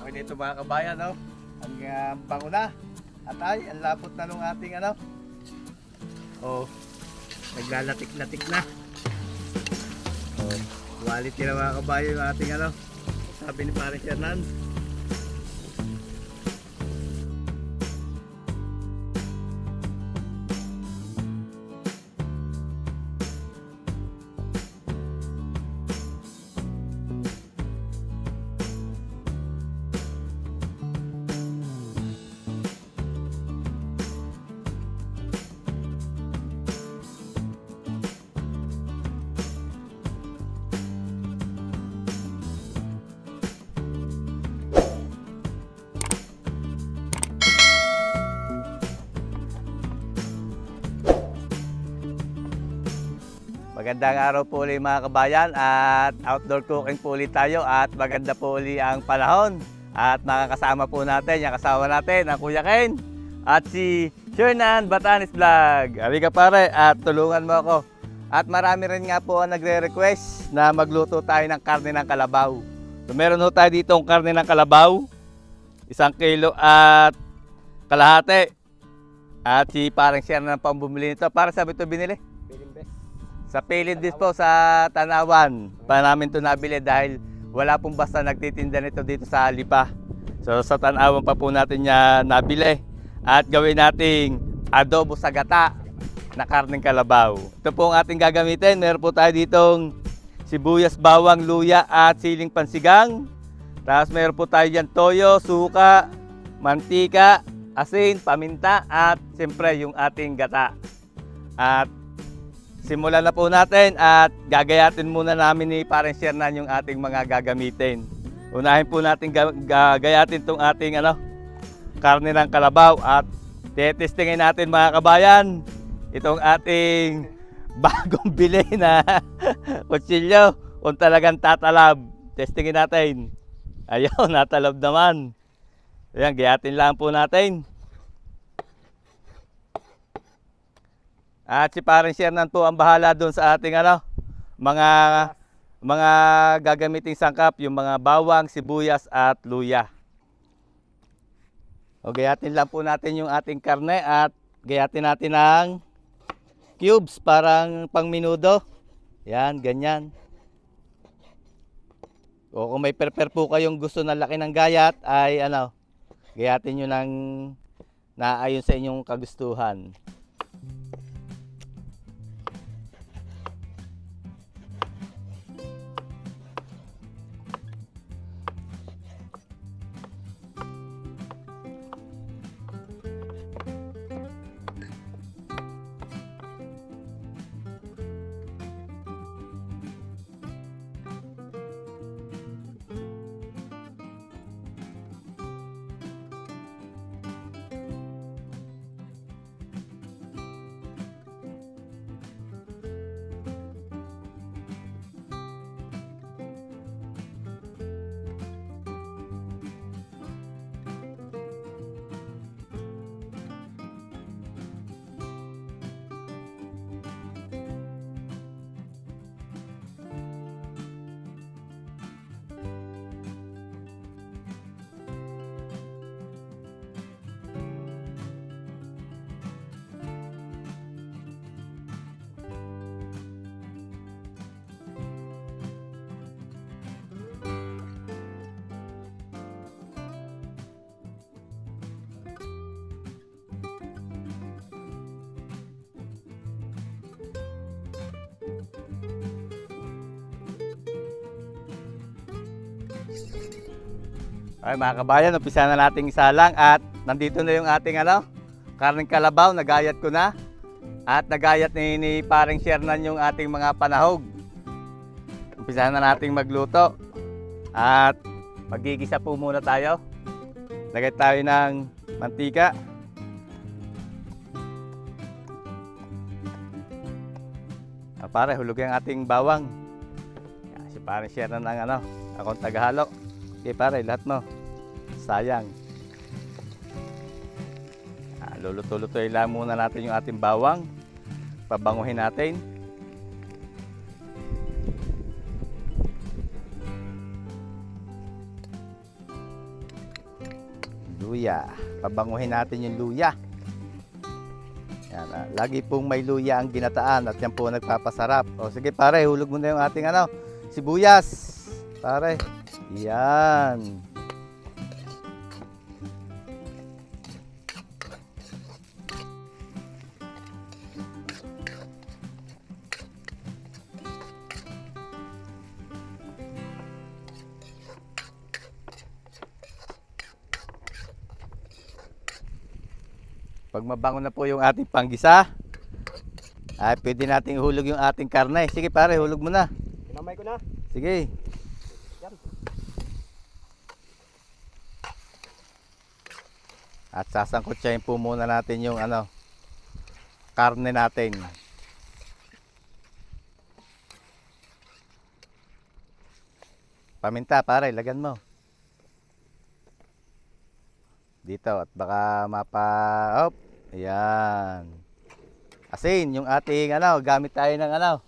Okay dito mga kabayan, no? Ang bango na. At ay, ang lapot na nung ating ano. Oh, naglalatik-latik na. Oh, quality na mga kabayan yung ating ano. Sabi ni Paring Hernan. Magandang araw po ulit mga kabayan at outdoor cooking po ulit tayo at maganda po ulit ang panahon at makakasama po natin yung kasama natin ang Kuya Ken at si Hernan Batanes Vlog. Halika pare at tulungan mo ako. At marami rin nga po ang nagre-request na magluto tayo ng karne ng kalabaw. So meron ho tayo dito ang karne ng kalabaw, 1 kilo at kalahati. At si parang share na pang bumili nito. Para sabi ito binili? Sa Pilindis po sa Tanawan pa namin ito nabili dahil wala pong basta nagtitinda nito dito sa Lipa. So sa Tanawan pa po natin niya nabili at gawin nating adobo sa gata na karneng kalabaw. Ito po ang ating gagamitin. Meron po tayo ditong sibuyas, bawang, luya at siling pansigang. Tapos meron po tayo dyan toyo, suka, mantika, asin, paminta at siyempre yung ating gata. At simulan na po natin at gagayatin muna namin ni Paring Hernan yung ating mga gagamitin. Unahin po natin gagayatin itong ating karne ng kalabaw at tetestingin natin mga kabayan itong ating bagong bili na kutsilyo kung talagang tatalab. Testingin natin. Ayun, natalab naman. Ayan, gayatin lang po natin. At si Paring Hernan po ang bahala doon sa ating mga gagamiting sangkap, yung mga bawang, sibuyas at luya. O gayatin lang po natin yung ating karne at gayatin natin ng cubes parang pang minudo. Yan, ganyan. O kung may prepare po kayong gusto na laki ng gayat ay gayatin nyo ng naayon sa inyong kagustuhan. Ay mga kabayan, umpisa na nating isalang at nandito na yung ating karneng kalabaw, nagayat ko na. At nagayat ni Paring Hernan yung ating mga panahog. Umpisa na nating magluto. At magigisa po muna tayo. Lagay tayo ng mantika. Pare, hulugin ang ating bawang. Si Paring Hernan ang akong tagahalo. Okay pare, lahat mo. Sayang. Luluto-lutoy lang muna natin yung ating bawang. Pabanguhin natin. luya. Pabanguhin natin yung luya. Yan, lagi pong may luya ang ginataan at yan po nagpapasarap. O sige pare, hulog mo na yung ating sibuyas. Pare. Yan. Pag mabango na po yung ating panggisa, ay pwede nating ihulog yung ating karne. Sige pare, hulog mo na. Kinamay ko na. Sige. Yan. At sasangkutsahin po muna natin yung karne natin. Paminta pare, lagyan mo. Dito at baka ayan. Asin, yung ating gamit tayo ng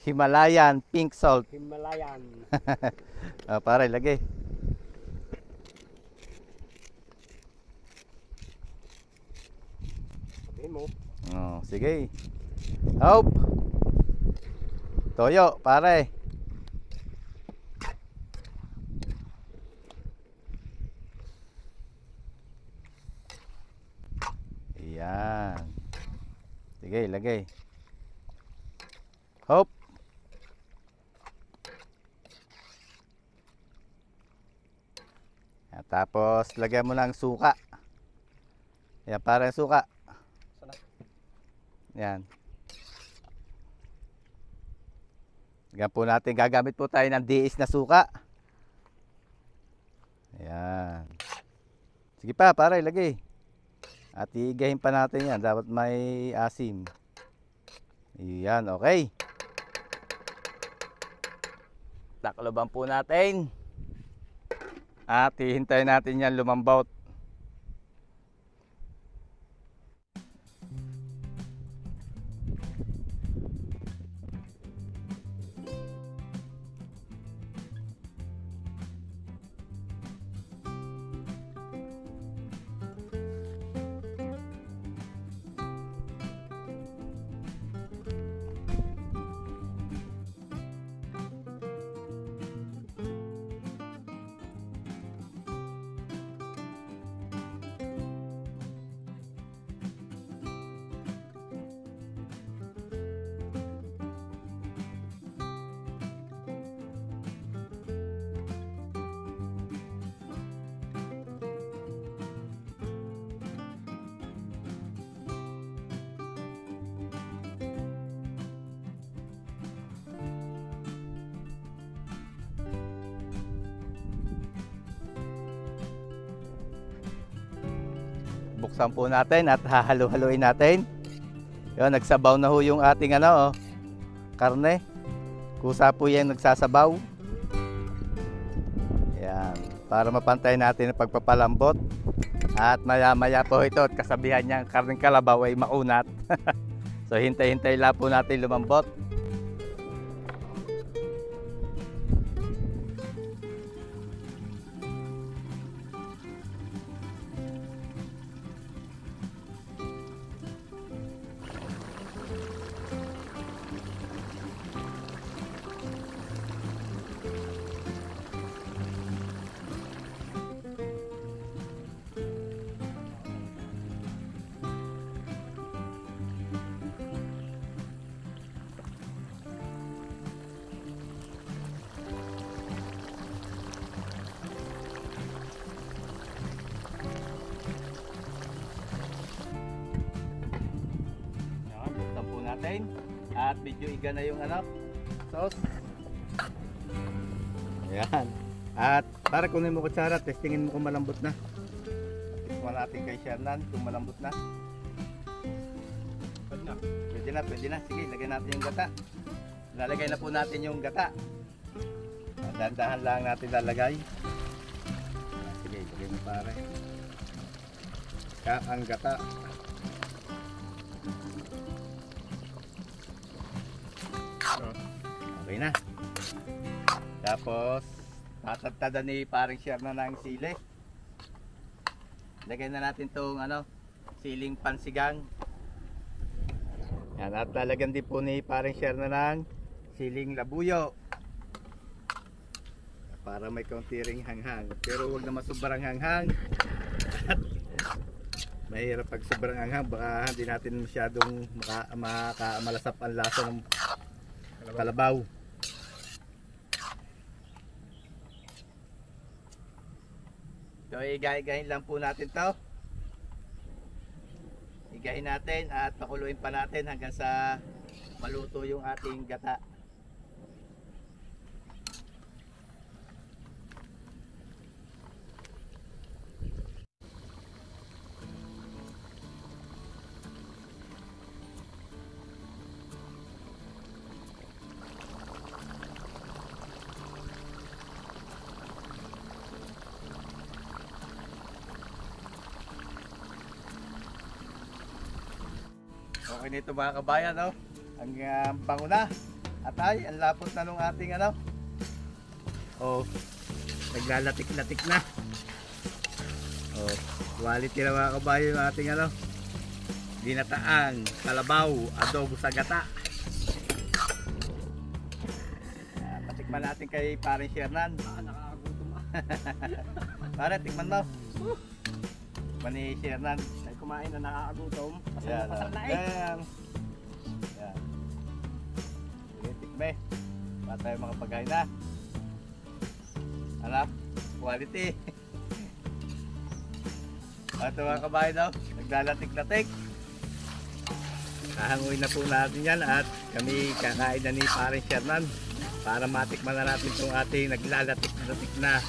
Himalayan pink salt. Himalayan. Pare, lagay. Sabihin mo. Sige. Hop. Toyo, pare. Yan. Sige, lagay. Hop. At tapos, lagyan mo ng suka. Yan, parang suka. Yan. Lagyan po natin, gagamit po tayo ng diis na suka. Yan. Sige pa, pare, lagay. At iigahin pa natin yan. Dapat may asim. Yan, okay. Takloban po natin. At hihintayin natin yan lumambot. Buksan po natin at hahalo-haloin natin. Yun, nagsabaw na ho yung ating karne. Kusa po yan nagsasabaw. Yan, para mapantay natin ang pagpapalambot. At maya-maya po ito at kasabihan niyang karneng kalabaw ay maunat. So hintay-hintay lang po natin lumambot. Natin at medyo iga na yung sauce. Ayan. At para kunin mo kutsara, testingin mo kung malambot na. Tikman natin kay Shernan kung malambot na. Pwede na. Sige, lagyan natin yung gata. Lalagay na po natin yung gata. Dahan-dahan lang natin lalagay. Sige, lagay mo pare. Ang gata. Okay na. Tapos tatagtadan ni paring Shernan ng sili. Lagyan na natin tong siling pansigang. Yan, at lalagyan din po ni paring share na ng siling labuyo. Para may kaunti ring hanghang. Pero huwag naman sobrang hanghang. Mahirap pag sobrang hanghang, baka hindi natin masyadong malasap ang lasa ng kalabaw. So igahin lang po natin to. Igahin natin at pakuluin pa natin hanggang sa maluto yung ating gata. Okay nito mga kabayan, no? Ang bango na. At ay, ang lapot na nung ating oh, naglalatik-latik na. Oh, quality na mga kabayan yung ating ginataang kalabaw, adobo sa gata. Patikman natin kay paring Shernan. Nakakagutom ah. Pare, tikman mo. Tikman ni Shernan. Kumain na nakakagutom. Yan, Pasal na eh. yan. Yan. Sige, tikme. Para tayo makapagkain na. Quality. At mga kabayan, no? Naglalatik-latik. Kahanguin na po natin yan at kami kakain na ni paring Shernan para matikman na natin itong ating naglalatik-latik na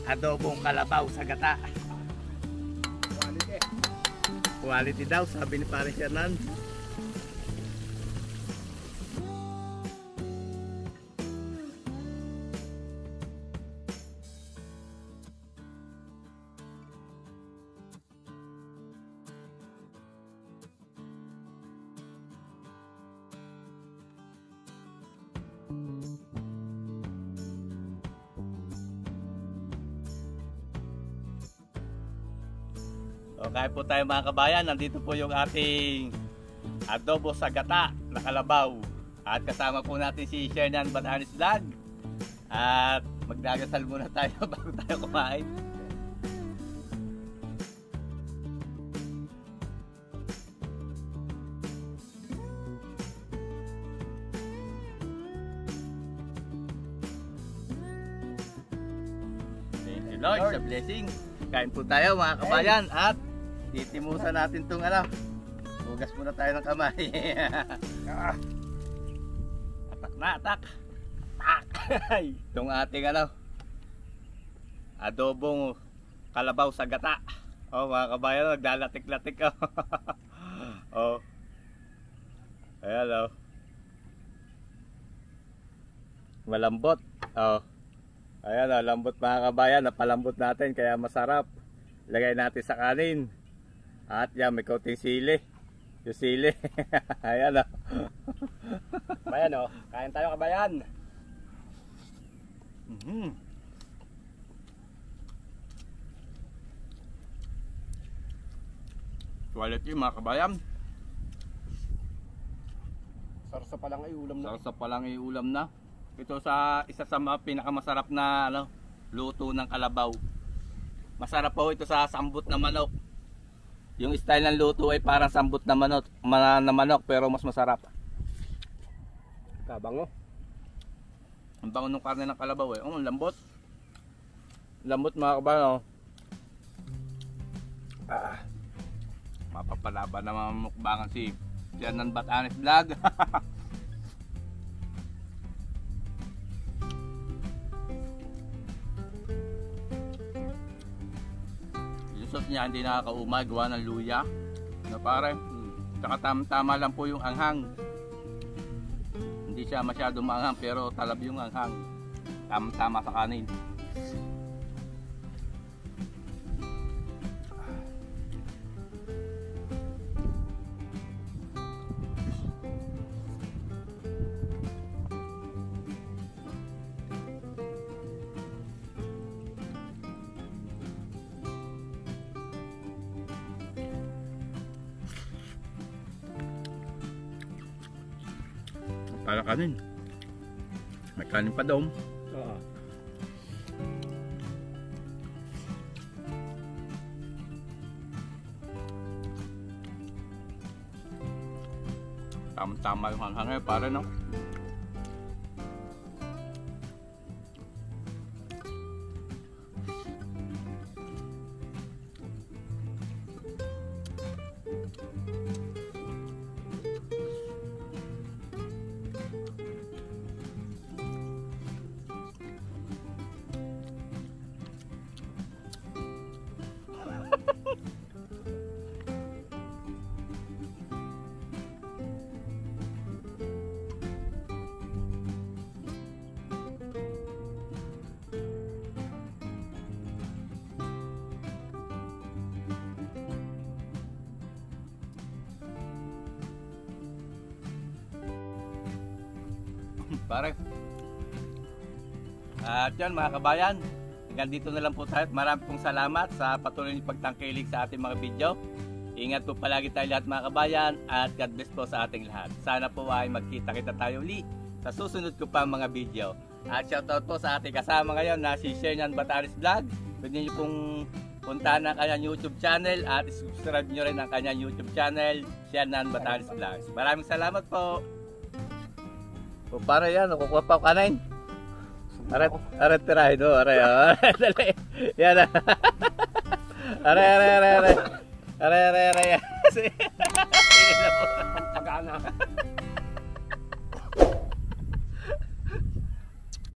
adobong kalabaw sa gata. Quality daw, sabi ni paring Shernan. O, kain po tayo mga kabayan. Nandito po yung ating adobo sa gata na kalabaw. At kasama po natin si Shernan Batanes Vlog. At magdagasal muna tayo bago tayo kumain. Thank you Lord sa blessing. Kain po tayo mga kabayan at titimusan natin itong hugas muna tayo ng kamay. Atak na, atak. Itong ating adobong kalabaw sa gata. Oh mga kabayan, nagdalatik-latik. Oh. Ayan oh. Malambot. Oh. Ayan oh, lambot mga kabayan. Napalambot natin kaya masarap. Lagay natin sa kanin. At yan, may kaunting sili. Yung sili. Ayan o. Kabayan oh. Kain tayo kabayan. Quality mga kabayan. Sarsa pa lang ay ulam na. Sarsa pa lang yung ulam na. Ito sa isa sa mga pinakamasarap na luto ng kalabaw. Masarap po ito sa sambot na manok. Yung style ng luto ay parang sambot na manok pero mas masarap. Kabango. Ang bango ng karne ng kalabaw eh. Oh, lambot. Lambot mga kabayan. Mapapalaban na mga mukbangan si Shernan Batanes Vlog. Lusot niya hindi nakakaumay, gawa ng luya. Na pare, saka tama lang po yung anghang. Hindi siya masyadong maanghang pero talab yung anghang. Tama sa kanin. Para kanin. May kanin pa daw. Oo. Tama-tama yung hanghang para no. Pare. At yan mga kabayan, hanggang dito na lang po tayo. Maraming pong salamat sa patuloy niyong pagtangkilik sa ating mga video. Ingat po palagi tayo lahat mga kabayan at God bless po sa ating lahat. Sana po ay magkita-kita tayo ulit sa susunod ko pa mga video. At shoutout po sa ating kasama ngayon na si Shernan Bataris Vlog. Pwede niyo pong puntahan ang kanyang YouTube channel at subscribe niyo rin ang kanyang YouTube channel, Shernan Bataris Vlog. Maraming salamat po. O para yan, kukuha pa ako kanin. Aray, tirahin mo, aray, dali. Yan na. Aray. Sige na po. Pagana.